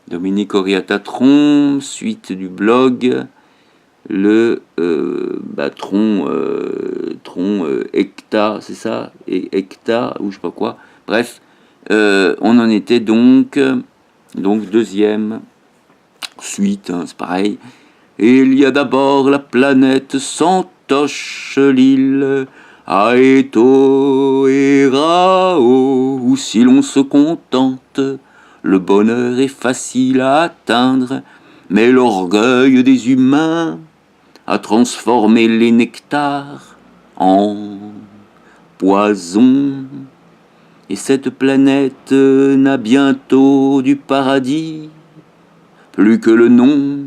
Dominique Oriatatron, suite du blog, le tron hecta, c'est ça, et hecta ou je sais pas quoi. Bref, on en était donc deuxième suite, hein, c'est pareil. Et il y a d'abord la planète Santoche, l'île Aeto et Rao, où si l'on se contente, le bonheur est facile à atteindre, mais l'orgueil des humains a transformé les nectars en poison. Et cette planète n'a bientôt du paradis, plus que le nom.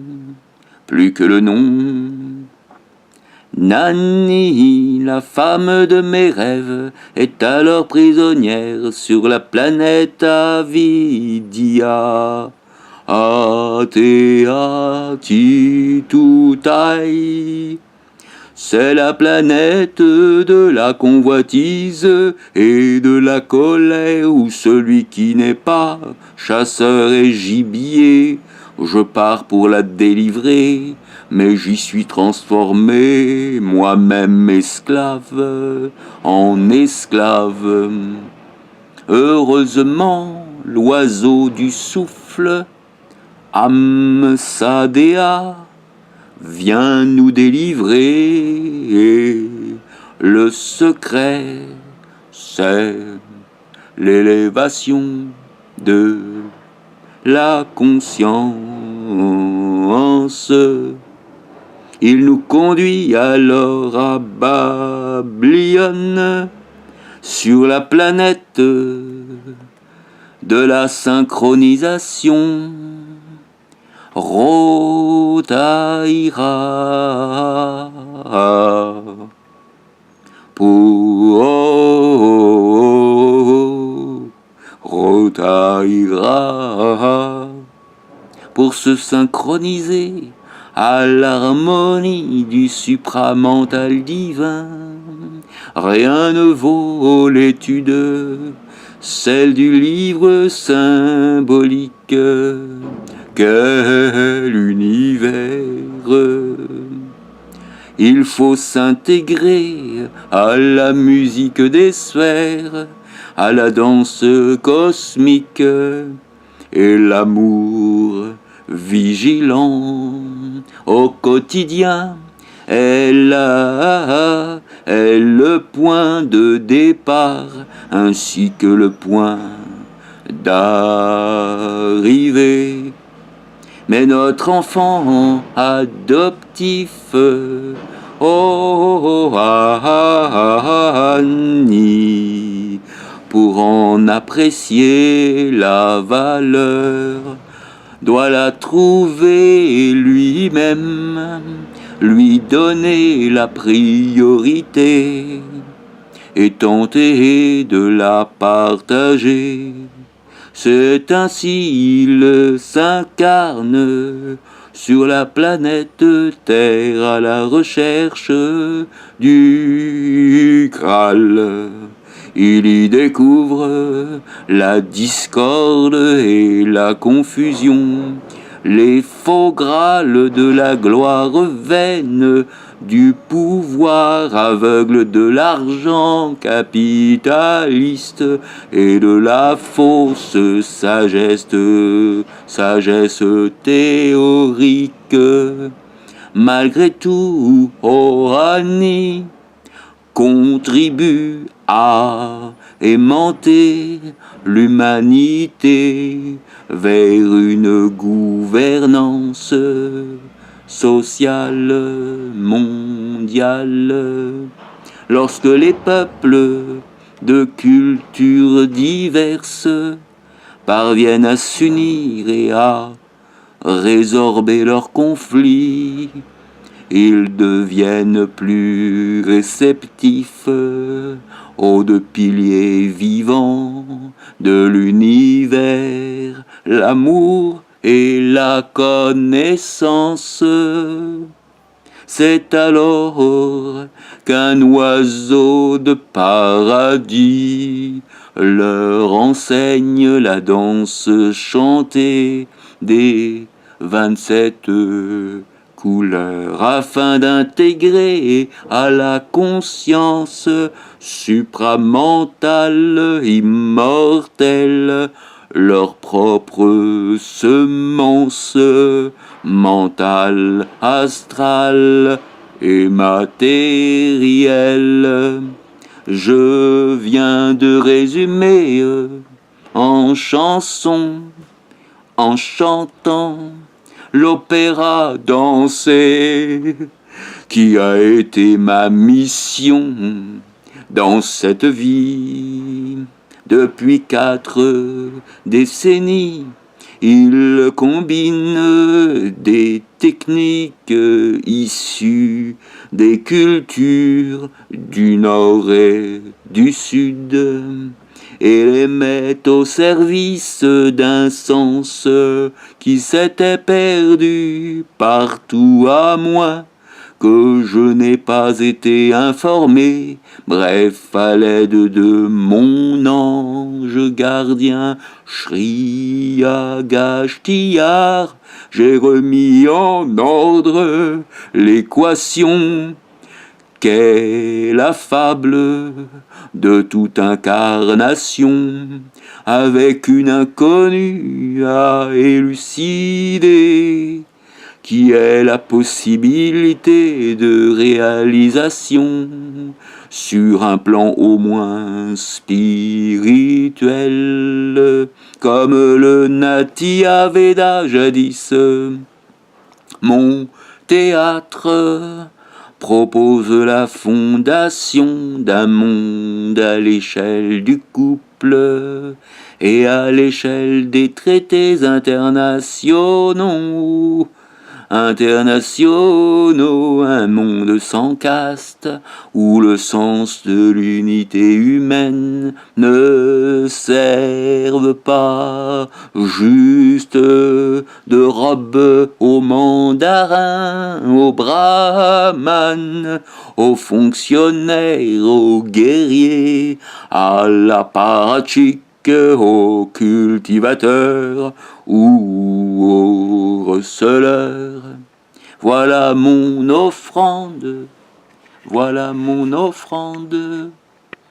Nani, la femme de mes rêves, est alors prisonnière sur la planète Avidia. Atea Titutai. C'est la planète de la convoitise et de la colère, où celui qui n'est pas chasseur et gibier. Je pars pour la délivrer, mais j'y suis transformé, moi-même esclave, en esclave. Heureusement, l'oiseau du souffle, Amsadea, vient nous délivrer, et le secret, c'est l'élévation de la conscience. Il nous conduit alors à Babylone, sur la planète de la synchronisation. Rotaira pour se synchroniser à l'harmonie du supramental divin. Rien ne vaut l'étude, celle du livre symbolique. Quel univers! Il faut s'intégrer à la musique des sphères, à la danse cosmique, et l'amour vigilant au quotidien est le point de départ ainsi que le point d'arrivée. Mais notre enfant adoptif, Annie, pour en apprécier la valeur, doit la trouver lui-même, lui donner la priorité et tenter de la partager. C'est ainsi il s'incarne sur la planète Terre à la recherche du Graal. Il y découvre la discorde et la confusion, les faux Graals de la gloire vaine, du pouvoir aveugle de l'argent capitaliste et de la fausse sagesse théorique. Malgré tout, Ohani contribue à aimanter l'humanité vers une gouvernance sociale mondiale. Lorsque les peuples de cultures diverses parviennent à s'unir et à résorber leurs conflits, ils deviennent plus réceptifs aux deux piliers vivants de l'univers, l'amour et la connaissance. C'est alors qu'un oiseau de paradis leur enseigne la danse chantée des 27 couleurs, afin d'intégrer à la conscience supramentale, immortelle, leur propre semence mentale, astrale et matérielle. Je viens de résumer en chanson, en chantant l'opéra dansé, qui a été ma mission dans cette vie. Depuis 4 décennies, il combine des techniques issues des cultures du Nord et du Sud, et les met au service d'un sens qui s'était perdu partout, à moins que je n'ai pas été informé. Bref, à l'aide de mon ange gardien Shri Agasthyar, j'ai remis en ordre l'équation qu'est la fable de toute incarnation, avec une inconnue à élucider, qui est la possibilité de réalisation sur un plan au moins spirituel, comme le Natya Veda jadis. Mon théâtre propose la fondation d'un monde à l'échelle du couple et à l'échelle des traités internationaux, un monde sans caste, où le sens de l'unité humaine ne serve pas juste de robe aux mandarins, aux brahmanes, aux fonctionnaires, aux guerriers, à l'apparatchik, aux cultivateurs ou aux receleurs. Voilà mon offrande, voilà mon offrande.